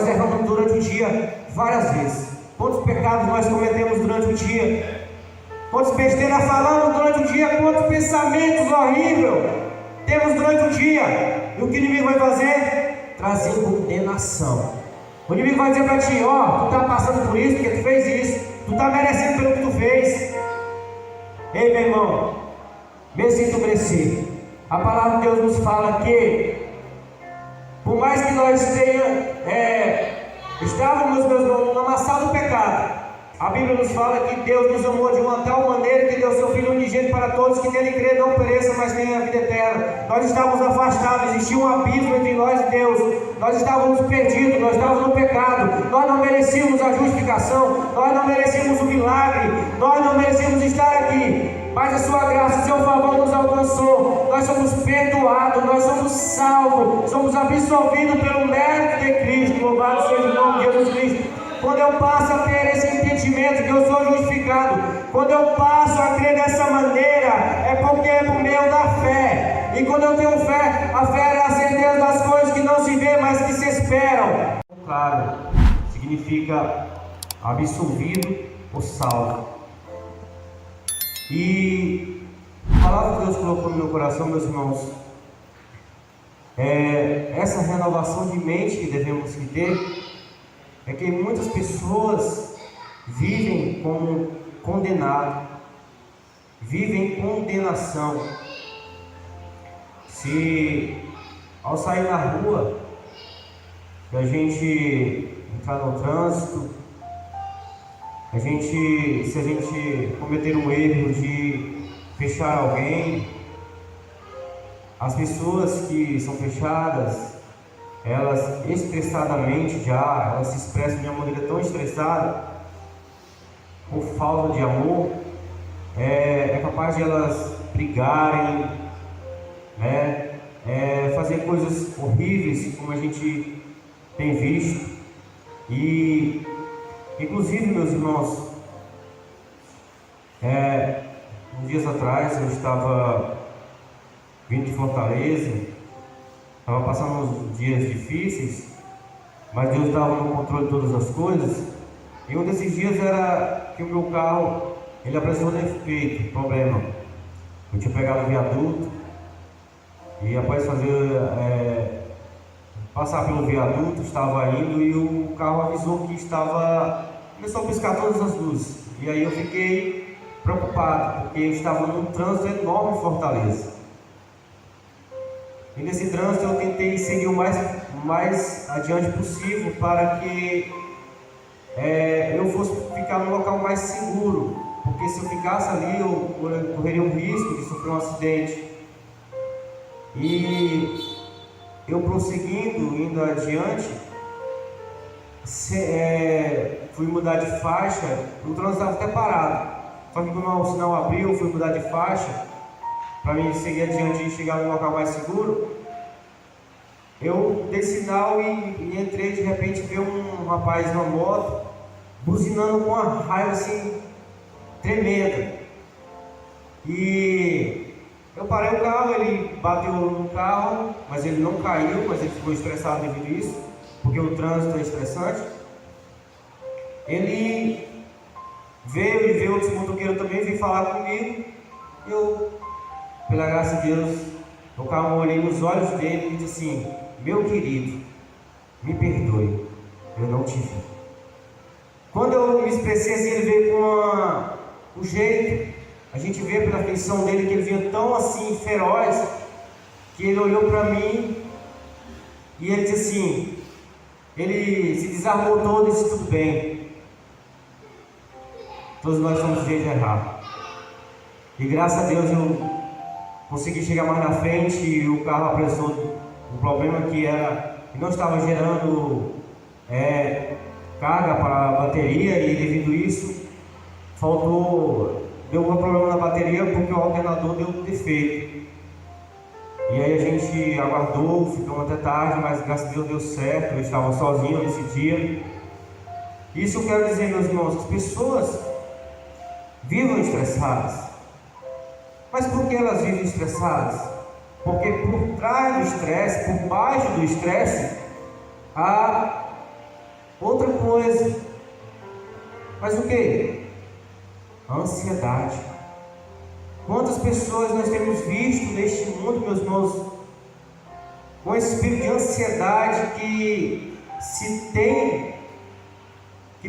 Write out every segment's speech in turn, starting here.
Nós erramos durante o dia várias vezes. Quantos pecados nós cometemos durante o dia? Quantas besteiras falamos durante o dia? Quantos pensamentos horríveis temos durante o dia? E o que o inimigo vai fazer? Trazer condenação. O inimigo vai dizer para ti: ó, tu está passando por isso porque tu fez isso, tu está merecendo pelo que tu fez. Ei, meu irmão, mesmo tu merecer, a palavra de Deus nos fala que por mais que nós estávamos, meus irmãos, no amassado do pecado, a Bíblia nos fala que Deus nos amou de uma tal maneira que deu seu Filho unigênito para todos, que nele crê não pereça, mas tenha a vida eterna. Nós estávamos afastados, existia um abismo entre nós e Deus. Nós estávamos perdidos, nós estávamos no pecado. Nós não merecíamos a justificação, nós não merecíamos o milagre, nós não merecíamos estar aqui. Mas a sua graça, o seu favor nos alcançou. Nós somos perdoados, nós somos salvos, somos absolvidos pelo mérito de Cristo. Louvado seja o nome de Jesus Cristo. Quando eu passo a ter esse entendimento que eu sou justificado, quando eu passo a crer dessa maneira, é porque é por meio da fé. E quando eu tenho fé, a fé é a certeza das coisas que não se vê, mas que se esperam. Claro, significa absolvido ou salvo. E a palavra que Deus colocou no meu coração, meus irmãos, essa renovação de mente que devemos ter, é que muitas pessoas vivem como condenado, vivem condenação. Se ao sair na rua, se a gente entrar no trânsito, se a gente cometer um erro de fechar alguém, as pessoas que são fechadas, elas estressadamente elas se expressam de uma maneira tão estressada, por falta de amor, é capaz de elas brigarem, fazer coisas horríveis, como a gente tem visto. E inclusive, meus irmãos, uns dias atrás eu estava vindo de Fortaleza. Estava passando uns dias difíceis, mas Deus estava no controle de todas as coisas. E um desses dias era que o meu carro, ele apresentou defeito, problema. Eu tinha pegado o viaduto e após passar pelo viaduto, estava indo e o carro avisou que começou a piscar todas as luzes. E aí eu fiquei preocupado, porque eu estava num trânsito enorme em Fortaleza. E nesse trânsito eu tentei seguir o mais adiante possível para que eu fosse ficar no local mais seguro, porque se eu ficasse ali eu correria um risco de sofrer um acidente. E eu prosseguindo, indo adiante, fui mudar de faixa, o trânsito estava até parado, só que quando o sinal abriu eu fui mudar de faixa para mim seguir adiante e chegar no local mais seguro. Eu dei sinal e entrei. De repente veio um rapaz numa moto buzinando com uma raiva assim tremenda, e eu parei o carro. Ele bateu no carro, mas ele não caiu, mas ele ficou estressado devido a isso, porque o trânsito é estressante. Ele veio outros motoqueiros também, veio falar comigo. Eu, pela graça de Deus, eu olhei nos olhos dele e disse assim: meu querido, me perdoe, eu não te vi. Quando eu me expressei assim, ele veio com o jeito, a gente vê pela feição dele que ele vinha tão assim, feroz, que ele olhou para mim e ele disse assim, ele se desarmou todo e disse: tudo bem, todos nós somos sujeitos a errar. E graças a Deus eu consegui chegar mais na frente e o carro apresentou um problema que não estava gerando carga para a bateria, e devido a isso deu um problema na bateria porque o alternador deu defeito. E aí a gente aguardou, ficamos até tarde, mas graças a Deus deu certo. Eu estava sozinho nesse dia. Isso eu quero dizer, meus irmãos, as pessoas vivem estressadas. Mas por que elas vivem estressadas? Porque por trás do estresse, por baixo do estresse, há Mas o que? A ansiedade. Quantas pessoas nós temos visto neste mundo, meus irmãos, com esse espírito de ansiedade que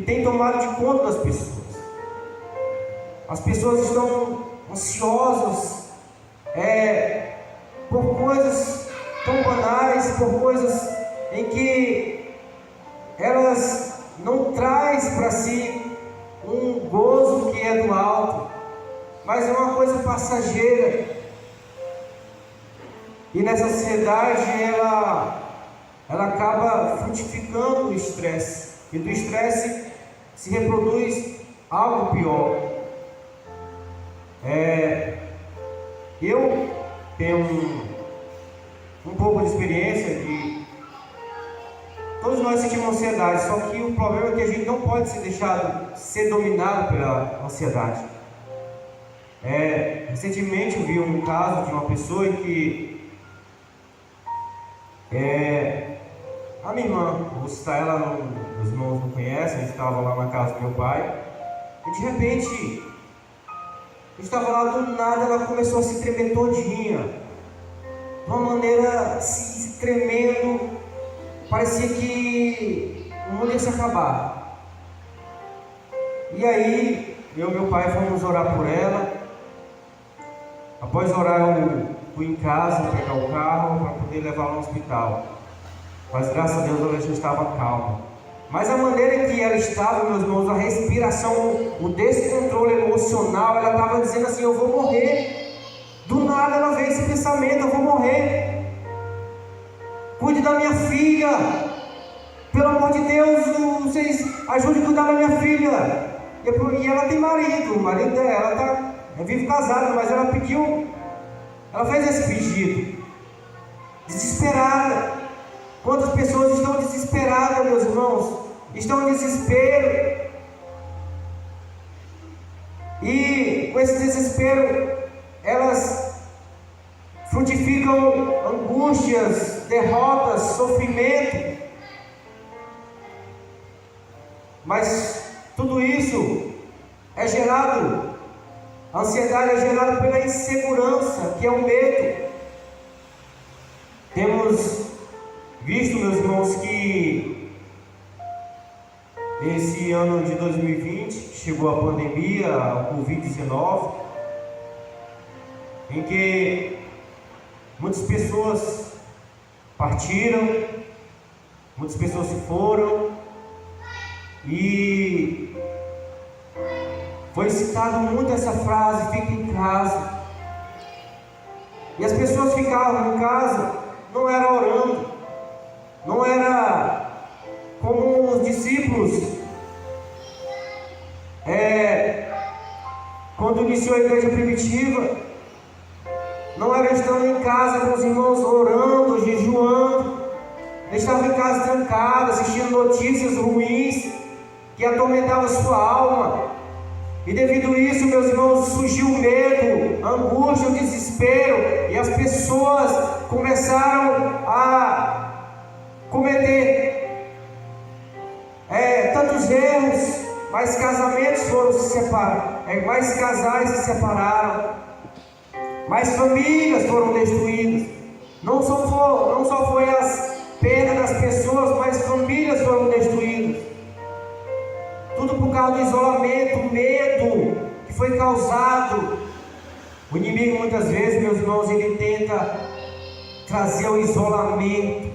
tem tomado de conta das pessoas. As pessoas estão ansiosas por coisas tão banais, por coisas em que elas não trazem para si um gozo que é do alto, mas é uma coisa passageira. E nessa ansiedade ela acaba frutificando o estresse, e do estresse se reproduz algo pior. Eu tenho um pouco de experiência de todos nós sentimos ansiedade, só que o problema é que a gente não pode ser dominado pela ansiedade. Recentemente eu vi um caso de uma pessoa em que a minha irmã, vou citar ela, os irmãos não conhecem, a gente estava lá na casa do meu pai, e de repente, a gente estava lá, do nada ela começou a se tremer todinha, de uma maneira se tremendo, parecia que o mundo ia se acabar. E aí, eu e meu pai fomos orar por ela. Após orar, eu fui em casa pegar o carro para poder levá-la no hospital. Mas graças a Deus ela já estava calma. Mas a maneira em que ela estava, meus irmãos, a respiração, o descontrole emocional, ela estava dizendo assim: eu vou morrer. Do nada ela veio esse pensamento: eu vou morrer. Cuide da minha filha. Pelo amor de Deus, vocês ajudem a cuidar da minha filha. E ela tem marido, o marido dela, vive casada, mas ela fez esse pedido, desesperada. Quantas pessoas estão desesperadas, meus irmãos? Estão em desespero. E com esse desespero, elas frutificam angústias, derrotas, sofrimento. Mas tudo isso é gerado, a ansiedade é gerada pela insegurança, que é o medo. Temos visto, meus irmãos, que esse ano de 2020 chegou a pandemia, a Covid-19, em que muitas pessoas partiram, muitas pessoas se foram, e foi citado muito essa frase: fica em casa. E as pessoas ficavam em casa, não era orando, não era como os discípulos, quando iniciou a igreja primitiva, não era estando em casa com os irmãos orando, jejuando. Eles estavam em casa trancados, assistindo notícias ruins que atormentavam a sua alma. E devido a isso, meus irmãos, surgiu o medo, a angústia, o desespero, e as pessoas começaram a cometer tantos erros. Mais casamentos foram se separar, mais casais se separaram, mais famílias foram destruídas. Não só foi as perdas das pessoas, mas famílias foram destruídas. Tudo por causa do isolamento, o medo que foi causado. O inimigo, muitas vezes, meus irmãos, ele tenta trazer o isolamento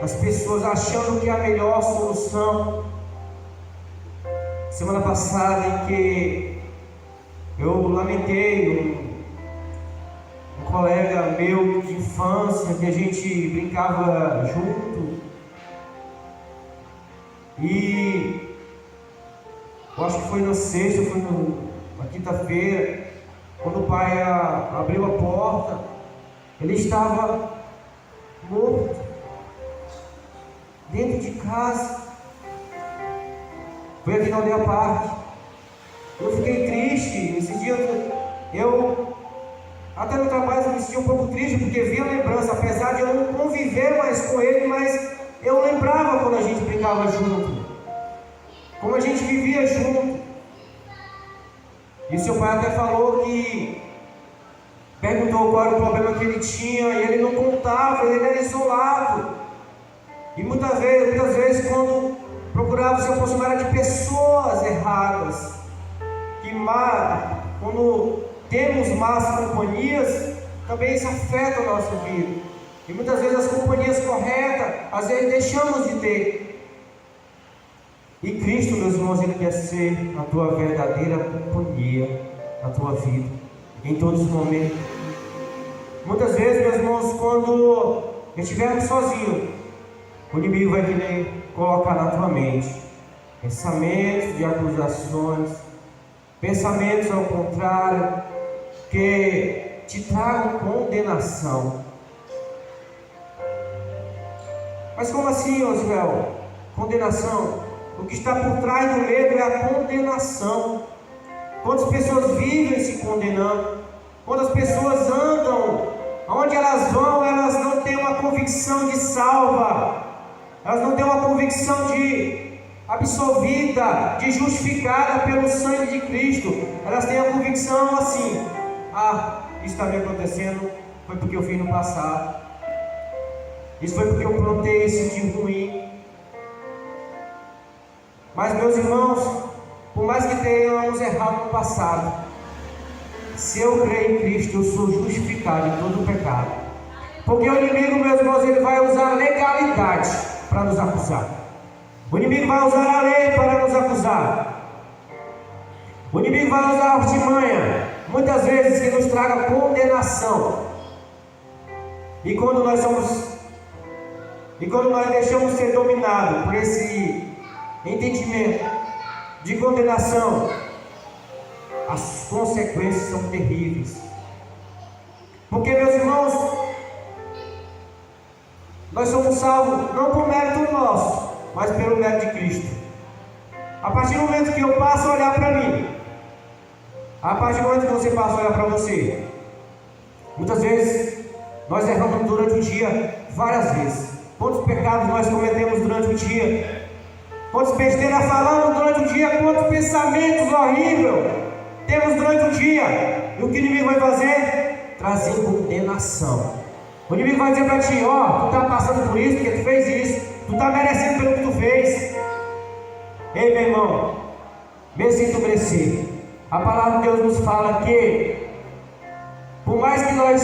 das pessoas, achando que é a melhor solução. Semana passada, em que eu lamentei um colega meu de infância, que a gente brincava junto, e eu acho que foi na sexta, foi na quinta-feira, quando o pai abriu a porta, ele estava morto, dentro de casa. Foi aqui na Aldeia Parque. Eu fiquei triste. Esse dia eu até no trabalho eu me senti um pouco triste, porque vi a lembrança, apesar de eu não conviver mais com ele, mas eu lembrava quando a gente brincava junto, como a gente vivia junto. E seu pai até falou que perguntou qual era o problema que ele tinha e ele não contava, ele era isolado. E muitas vezes quando procurava se aproximar de pessoas erradas, quando temos más companhias, também isso afeta a nossa vida. E muitas vezes as companhias corretas, às vezes deixamos de ter. E Cristo, meus irmãos, Ele quer ser a tua verdadeira companhia na tua vida, em todos os momentos. Muitas vezes, meus irmãos, quando estivermos sozinhos, o inimigo vai querer colocar na tua mente pensamentos de acusações, pensamentos ao contrário, que te tragam condenação. Mas como assim, Oswel? Condenação? O que está por trás do medo é a condenação. Quantas pessoas vivem se condenando? Quantas pessoas andam, onde elas vão, elas não têm uma convicção de salva, elas não têm uma convicção de absolvida, de justificada pelo sangue de Cristo. Elas têm a convicção assim: isso está me acontecendo, foi porque eu fiz no passado, isso foi porque eu plantei esse de ruim. Mas, meus irmãos, por mais que tenhamos errado no passado, se eu creio em Cristo, eu sou justificado em todo o pecado. Porque o inimigo, meus irmãos, ele vai usar a legalidade para nos acusar. O inimigo vai usar a lei para nos acusar. O inimigo vai usar a artimanha, muitas vezes, que nos traga condenação. E quando nós deixamos ser dominados por esse entendimento de condenação, as consequências são terríveis. Porque, meus irmãos, nós somos salvos não por mérito nosso, mas pelo mérito de Cristo. A partir do momento que eu passo a olhar para mim, a partir do momento que você passa a olhar para você, muitas vezes nós erramos durante o dia, várias vezes. Quantos pecados nós cometemos durante o dia? Quantas besteiras falamos durante o dia? Quantos pensamentos horríveis temos durante o dia? E o que o inimigo vai fazer? Trazer condenação. O inimigo vai dizer para ti: tu está passando por isso, porque tu fez isso, tu está merecendo pelo que tu fez. Ei, meu irmão, mesmo sem tu merecer, a palavra de Deus nos fala que, por mais que nós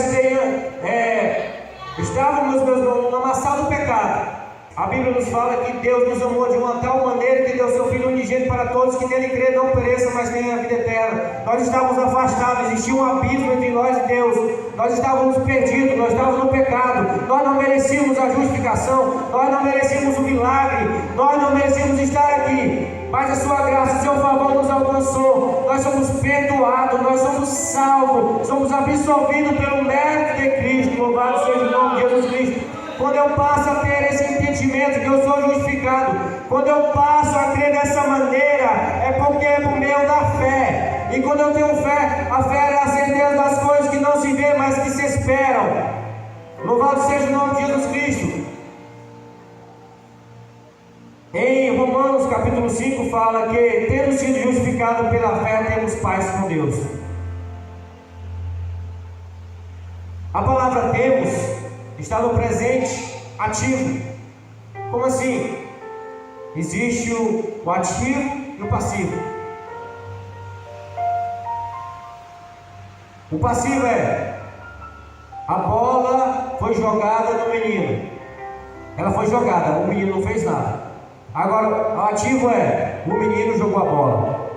estávamos, meus irmãos, no amassado do pecado, a Bíblia nos fala que Deus nos amou de uma tal maneira que deu seu Filho unigênito para todos que nele crê não pereça, mas tenha a vida eterna. Nós estávamos afastados, existia um abismo entre nós e Deus. Nós estávamos perdidos, nós estávamos no pecado. Nós não merecíamos a justificação, nós não merecíamos o milagre, nós não merecíamos estar aqui. Mas a sua graça, o seu favor nos alcançou. Nós somos perdoados, nós somos salvos, somos absolvidos pelo mérito de Cristo. Louvado seja o nome de Jesus Cristo. Quando eu passo a ter esse entendimento que eu sou justificado, quando eu passo a crer dessa maneira, é porque é por meio da fé. E quando eu tenho fé, a fé é a certeza das coisas que não se vê, mas que se esperam. Louvado seja o nome de Jesus Cristo. Em Romanos capítulo 5 fala que, tendo sido justificado pela fé, temos paz com Deus. A palavra temos está no presente ativo. Como assim? Existe o ativo e o passivo. O passivo é: a bola foi jogada no menino, ela foi jogada, o menino não fez nada. Agora, o ativo é: o menino jogou a bola.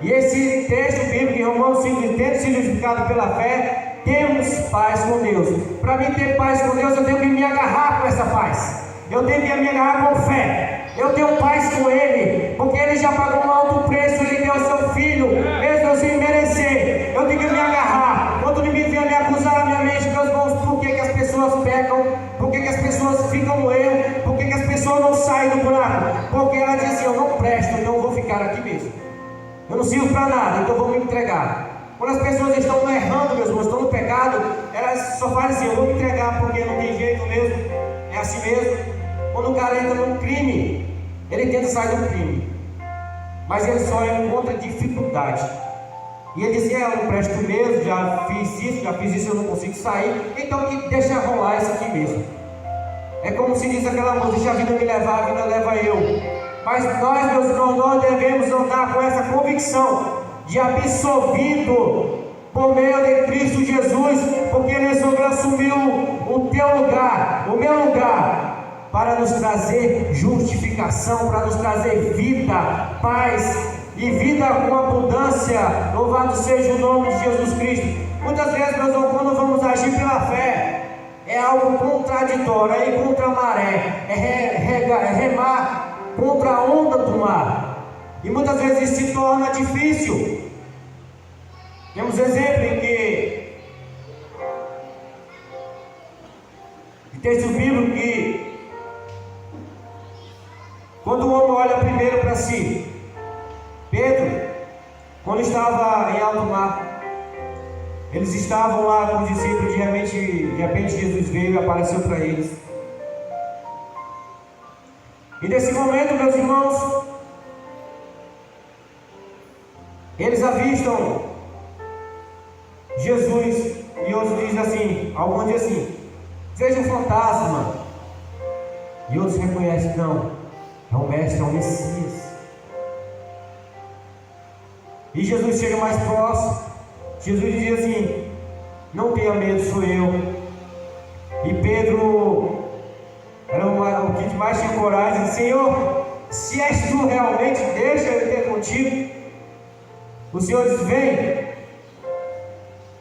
E esse texto bíblico em Romanos 5, tendo sido justificado pela fé, temos paz com Deus. Para mim ter paz com Deus, eu tenho que me agarrar com essa paz. Eu tenho que me agarrar com fé. Eu tenho paz com Ele, porque Ele já pagou um alto preço. Ele deu o seu Filho, mesmo sem merecer. Eu tenho que me agarrar. Quando o inimigo vem me acusar na minha mente, meus irmãos, por que as pessoas pecam? Por que as pessoas ficam no erro? Por que as pessoas não saem do buraco? Porque ela diz assim: eu não presto, então eu vou ficar aqui mesmo. Eu não sirvo para nada, então eu vou me entregar. Quando as pessoas estão errando, meus irmãos, estão no pecado, elas só fazem assim: eu vou me entregar porque não tem jeito mesmo, é assim mesmo. Quando o cara entra num crime, ele tenta sair do crime, mas ele só encontra dificuldade. E ele dizia: eu não presto mesmo, já fiz isso, eu não consigo sair, então deixa rolar isso aqui mesmo. É como se diz aquela música: deixa a vida me levar, a vida leva eu. Mas nós, meus irmãos, nós devemos andar com essa convicção de absolvido por meio de Cristo Jesus, porque Ele resolveu assumir o teu lugar, o meu lugar, para nos trazer justificação, para nos trazer vida, paz e vida com abundância. Louvado seja o nome de Jesus Cristo. Muitas vezes, meus irmãos, quando vamos agir pela fé, é algo contraditório, é ir contra a maré, é remar contra a onda do mar, e muitas vezes se torna difícil. Temos exemplo em que, de texto bíblico, que quando o homem olha primeiro para si, Pedro, quando estava em alto mar, eles estavam lá com os discípulos, de repente Jesus veio e apareceu para eles. E nesse momento, meus irmãos, eles avistam Jesus, e outros dizem assim, alguns dizem assim: veja um fantasma. E outros reconhecem: não, é o Mestre, é o Messias. E Jesus chega mais próximo. Jesus dizia assim: não tenha medo, sou eu. E Pedro era o que mais tinha coragem, disse: Senhor, se és tu realmente, deixa eu ter contigo. O Senhor diz: vem.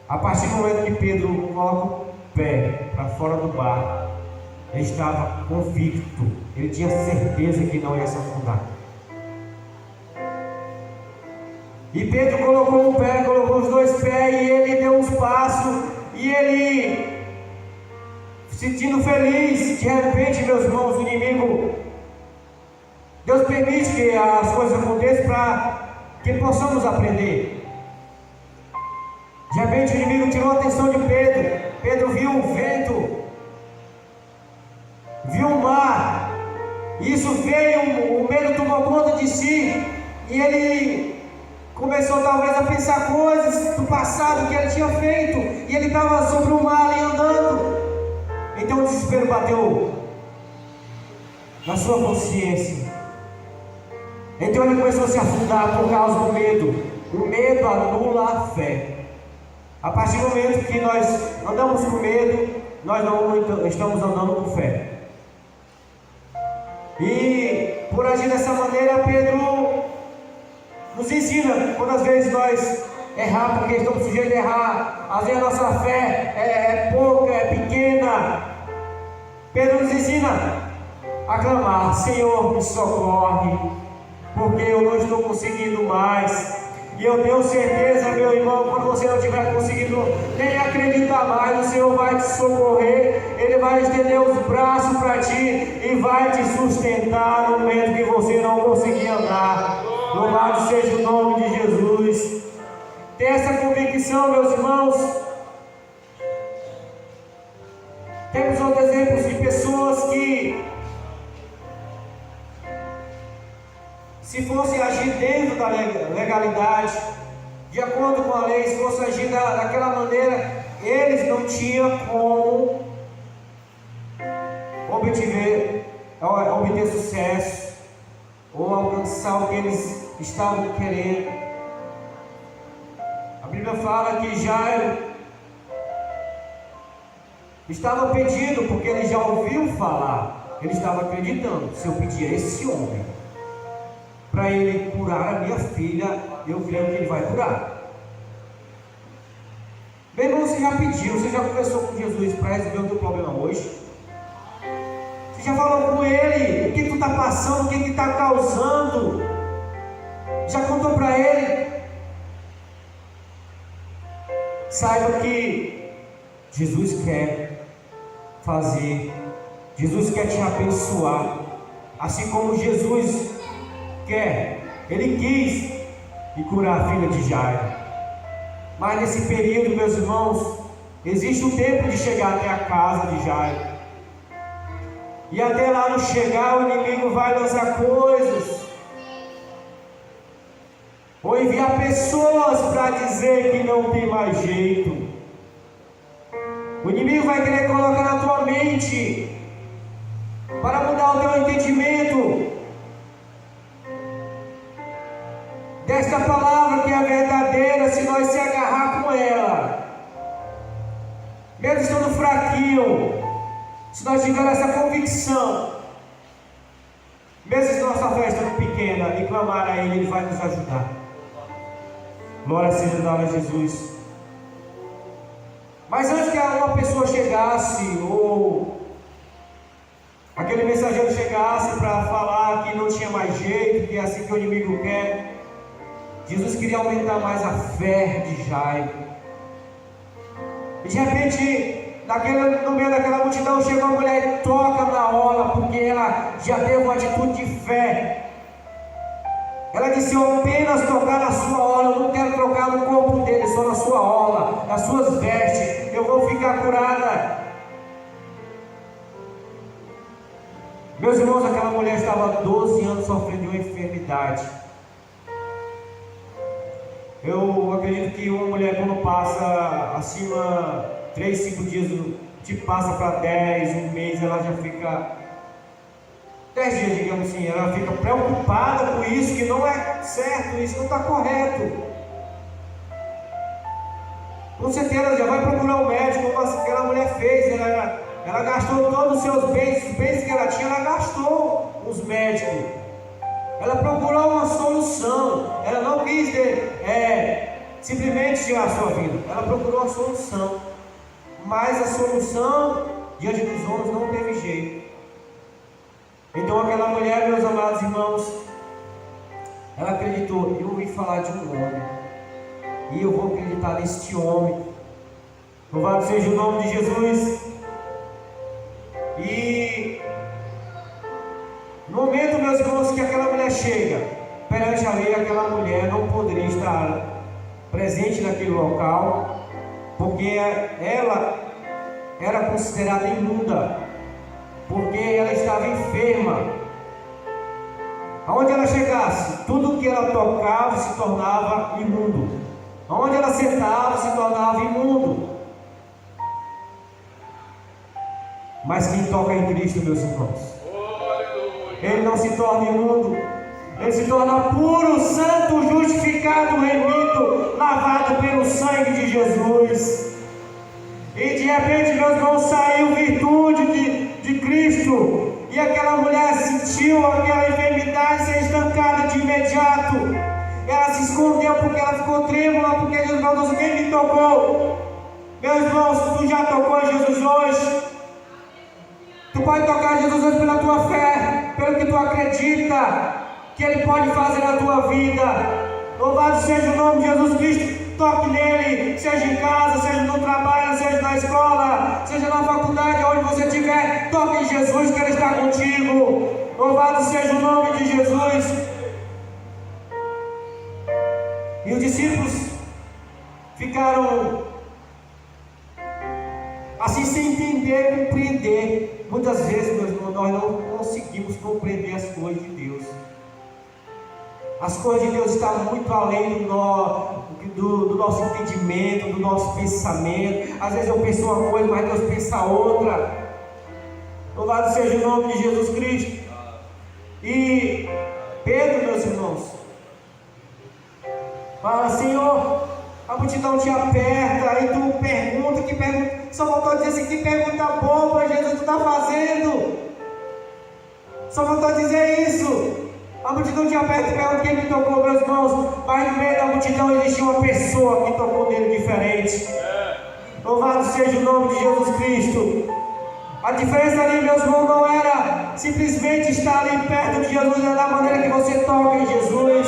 A partir do momento que Pedro coloca o pé para fora do barco, ele estava convicto, ele tinha certeza que não ia se afundar. E Pedro colocou os dois pés, e ele deu uns passos, e ele, sentindo feliz, de repente, meus irmãos, o inimigo, Deus permite que as coisas aconteçam para que possamos aprender. De repente o inimigo tirou a atenção de Pedro. Pedro viu o vento, viu o mar, e isso veio, o medo tomou conta de si, e ele começou talvez a pensar coisas do passado que ele tinha feito, e ele estava sobre o mar ali andando. Então o desespero bateu na sua consciência. Então ele começou a se afundar por causa do medo. O medo anula a fé. A partir do momento que nós andamos com medo, nós não estamos andando com fé. E por agir dessa maneira, Pedro nos ensina, quando às vezes nós erramos, porque estamos sujeitos a errar, às vezes a nossa fé é pouca, é pequena. Pedro nos ensina a clamar: Senhor, me socorre, porque eu não estou conseguindo mais. E eu tenho certeza, meu irmão, quando você não estiver conseguindo nem acreditar mais, o Senhor vai te socorrer, Ele vai estender os braços para ti e vai te sustentar no momento que você não conseguir andar. Louvado seja o nome de Jesus. Tenha essa convicção, meus irmãos. Temos outros exemplos de pessoas que, se fosse agir dentro da legalidade, de acordo com a lei, se fosse agir daquela maneira, eles não tinham como obter sucesso ou alcançar o que eles estavam querendo. A Bíblia fala que Jairo estava pedindo porque ele já ouviu falar, ele estava acreditando: se eu pedir a esse homem para ele curar a minha filha, eu creio que ele vai curar. Meu irmão, você já pediu, você já conversou com Jesus para resolver o teu problema hoje? Você já falou com Ele o que tu está passando, o que está causando? Já contou para Ele? Saiba que Jesus quer fazer, Jesus quer te abençoar, assim como Jesus quer, Ele quis e curar a filha de Jairo. Mas nesse período, meus irmãos, existe um tempo de chegar até a casa de Jairo. E até lá no chegar, o inimigo vai lançar coisas. ou enviar pessoas para dizer que não tem mais jeito. O inimigo vai querer colocar na tua mente para mudar o teu entendimento desta palavra que é verdadeira, se nós se agarrar com ela, mesmo estando fraquinho, se nós tivermos essa convicção, mesmo se nossa fé estando pequena, e clamar a Ele, Ele vai nos ajudar. Glória seja dada a Jesus. Mas antes que uma pessoa chegasse, ou aquele mensageiro chegasse para falar que não tinha mais jeito, que é assim que o inimigo quer, Jesus queria aumentar mais a fé de Jairo. E de repente, no meio daquela multidão, chega uma mulher e toca na orla, porque ela já teve uma atitude de fé. Ela disse: eu apenas tocar na sua orla, eu não quero trocar no corpo dele, só na sua orla, nas suas vestes, eu vou ficar curada. Meus irmãos, aquela mulher estava 12 anos sofrendo de uma enfermidade. Eu acredito que uma mulher, quando passa acima 3, 5 dias, tipo passa para 10, um mês, ela já fica 10 dias, digamos assim, ela fica preocupada com isso, que não é certo, isso não está correto. Com certeza já vai procurar um médico, como aquela mulher fez. Ela gastou todos os seus bens, os bens que ela tinha, ela gastou os médicos. Ela procurou uma solução. Ela não quis simplesmente tirar a sua vida. Ela procurou uma solução. Mas a solução diante dos homens não teve jeito. Então aquela mulher, meus amados irmãos, ela acreditou: eu ouvi falar de um homem, e eu vou acreditar neste homem. Louvado seja o nome de Jesus. E no momento, meus irmãos, que aquela mulher chega perante a lei, aquela mulher não poderia estar presente naquele local, porque ela era considerada imunda, porque ela estava enferma. Aonde ela chegasse, tudo que ela tocava se tornava imundo. Aonde ela sentava se tornava imundo. Mas quem toca em Cristo, meus irmãos, ele não se torna imundo, ele se torna puro, santo, justificado, remido, lavado pelo sangue de Jesus. E de repente, meus irmãos, saiu virtude de Cristo, e aquela mulher sentiu aquela enfermidade ser estancada de imediato. Ela se escondeu porque ela ficou trêmula, porque Jesus falou: quem me tocou? Meus irmãos, tu já tocou em Jesus hoje? Tu pode tocar Jesus hoje pela tua fé, pelo que tu acredita que Ele pode fazer na tua vida. Louvado seja o nome de Jesus Cristo. Toque nele, seja em casa, seja no trabalho, seja na escola, seja na faculdade, onde você estiver. Toque em Jesus, que Ele está contigo. Louvado seja o nome de Jesus. E os discípulos ficaram assim, sem entender, compreender. Muitas vezes, meus irmãos, nós não conseguimos compreender as coisas de Deus. As coisas de Deus estão muito além do nosso entendimento, do nosso pensamento. Às vezes eu penso uma coisa, mas Deus pensa outra. Louvado seja o nome de Jesus Cristo. E Pedro, meus irmãos, fala: Senhor, a multidão te aperta, aí tu pergunta, só voltou a dizer assim: que pergunta boba, Jesus, tu está fazendo? Só voltou a dizer isso. A multidão te aperta e pergunta: quem me tocou, meus irmãos? Mas no meio da multidão existia uma pessoa que tocou nele diferente. Louvado seja o nome de Jesus Cristo. A diferença ali, meus irmãos, não era simplesmente estar ali perto de Jesus, era da maneira que você toca em Jesus.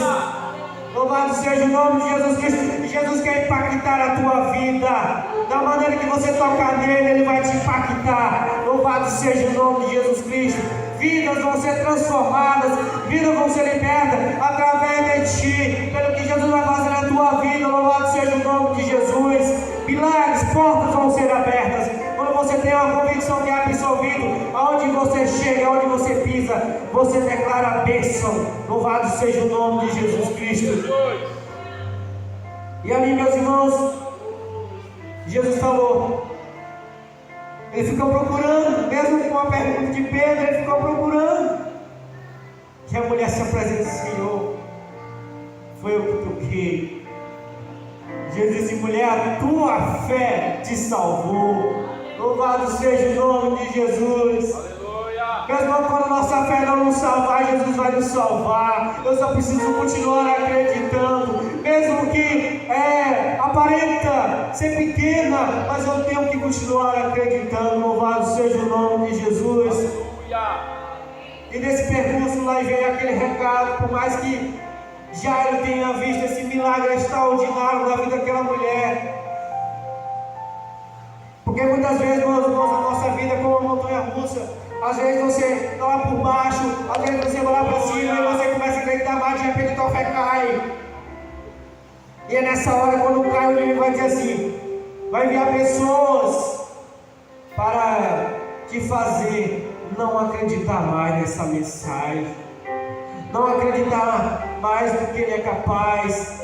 Louvado seja o nome de Jesus Cristo. Jesus quer impactar a tua vida. Da maneira que você tocar nele, Ele vai te impactar. Louvado seja o nome de Jesus Cristo. Vidas vão ser transformadas, vidas vão ser libertas através de ti, pelo que Jesus vai fazer na tua vida. Louvado seja o nome de Jesus. Milagres, portas vão ser abertas. Quando você tem uma convicção que é absolvido, aonde você chega, aonde você pisa, você declara a bênção. Louvado seja o nome de Jesus Cristo. E ali, meus irmãos, Jesus falou. Ele ficou procurando, mesmo com a pergunta de Pedro, ele ficou procurando. Que a mulher se apresente, Senhor, foi eu que toquei. Jesus disse: mulher, a tua fé te salvou. Louvado seja o nome de Jesus. Aleluia. Meus irmãos, quando a nossa fé não nos salvar, Jesus vai nos salvar. Eu só preciso continuar acreditando, mesmo que aparenta ser pequena, mas eu tenho que continuar acreditando. Louvado seja o nome de Jesus. Aleluia. E nesse percurso lá veio aquele recado, por mais que Jairo tenha visto esse milagre extraordinário na vida daquela mulher. Porque muitas vezes, meus irmãos, a nossa vida é como uma montanha russa. Às vezes você está lá por baixo, às vezes você vai lá para cima e você começa a acreditar mais, de repente a tua fé cai. E é nessa hora, quando cai, o inimigo vai dizer assim: vai enviar pessoas para te fazer não acreditar mais nessa mensagem, não acreditar mais do que ele é capaz.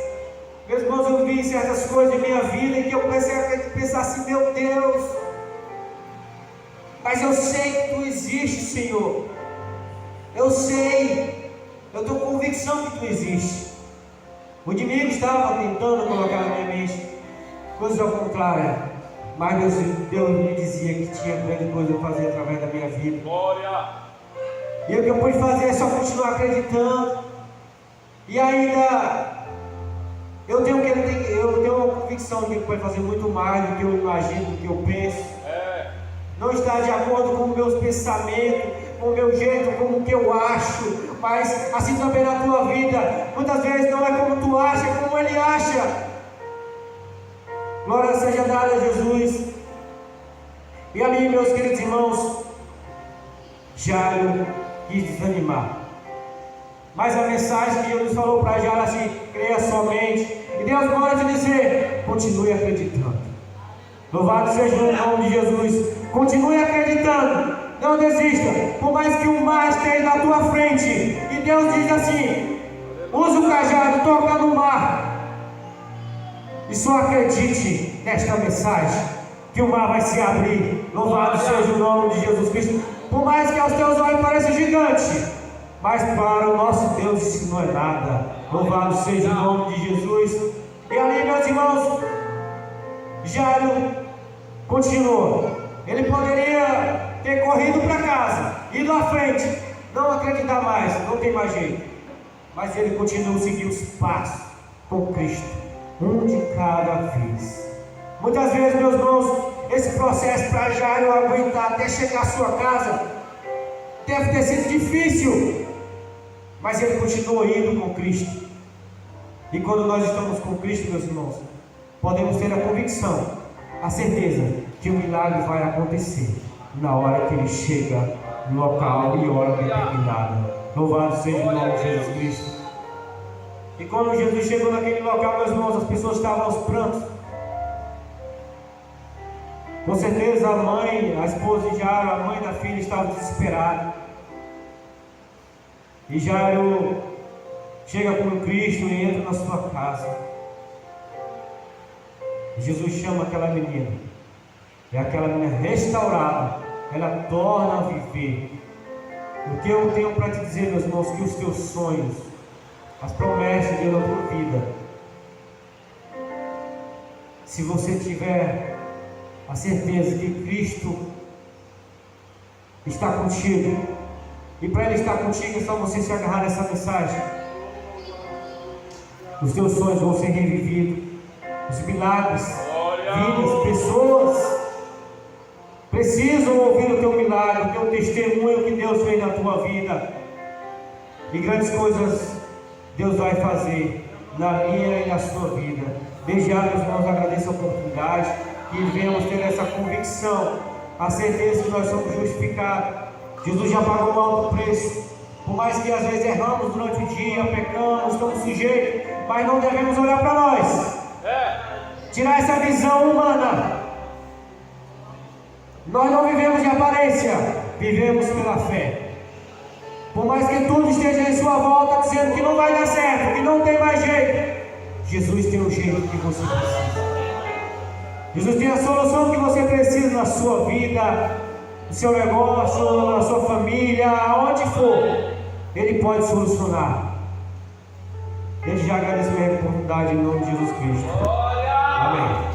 Meus irmãos, eu vi certas coisas de minha vida em que eu comecei a pensar assim: meu Deus, mas eu sei que tu existe, Senhor. Eu sei, eu tenho convicção que tu existe. O inimigo estava tentando colocar na minha mente coisas ao contrário, mas Deus me dizia que tinha grande coisa a fazer através da minha vida. Glória! E o que eu pude fazer é só continuar acreditando. E ainda eu tenho uma convicção de que ele pode fazer muito mais do que eu imagino, do que eu penso. Não está de acordo com os meus pensamentos, com o meu jeito, com o que eu acho, mas assim também na tua vida. Muitas vezes não é como tu acha, é como ele acha. Glória seja dada a Jesus. E ali, meus queridos irmãos, Jairo quis desanimar. Mas a mensagem que Jesus falou para Jairo assim: creia somente. E Deus manda te dizer: continue acreditando. Louvado seja o nome de Jesus. Continue acreditando. Não desista. Por mais que o mar esteja na tua frente. E Deus diz assim: use o cajado, toca no mar. E só acredite nesta mensagem, que o mar vai se abrir. Louvado seja o nome de Jesus Cristo. Por mais que aos teus olhos pareça gigante, mas para o nosso Deus isso não é nada. Louvado seja o nome de Jesus. E ali, meus irmãos, Jairo continuou. Ele poderia ter corrido para casa, ido à frente, não acreditar mais, não tem mais jeito. Mas ele continuou a seguir os passos com Cristo, um de cada vez. Muitas vezes, meus irmãos, esse processo para Jairo aguentar até chegar à sua casa deve ter sido difícil, mas ele continuou indo com Cristo. E quando nós estamos com Cristo, meus irmãos, podemos ter a convicção, a certeza que o milagre vai acontecer na hora que ele chega no local e hora determinada. Louvado seja o nome de Jesus Cristo. E quando Jesus chegou naquele local, meus irmãos, as pessoas estavam aos prantos. Com certeza a mãe, a esposa de Jairo, a mãe da filha, estava desesperada. E Jairo chega com Cristo e entra na sua casa. Jesus chama aquela menina. E aquela menina restaurada, ela torna a viver. O que eu tenho para te dizer, meus irmãos, que os teus sonhos, as promessas de Deus na tua vida, se você tiver a certeza que Cristo está contigo, e para Ele estar contigo é só você se agarrar nessa mensagem, os teus sonhos vão ser revividos, os milagres, vidas, pessoas precisam ouvir o teu milagre, o teu testemunho que Deus fez na tua vida. E grandes coisas Deus vai fazer na minha e na sua vida. Desde já, meus irmãos, agradeço a oportunidade, que venhamos ter essa convicção, a certeza que nós somos justificados. Jesus já pagou um alto preço. Por mais que às vezes erramos durante o dia, pecamos, estamos sujeitos, mas não devemos olhar para nós, tirar essa visão humana. Nós não vivemos de aparência, vivemos pela fé. Por mais que tudo esteja em sua volta dizendo que não vai dar certo, que não tem mais jeito, Jesus tem o jeito que você precisa. Jesus tem a solução que você precisa na sua vida, no seu negócio, na sua família, aonde for. Ele pode solucionar. Desde já agradeço a minha oportunidade em nome de Jesus Cristo. Amém.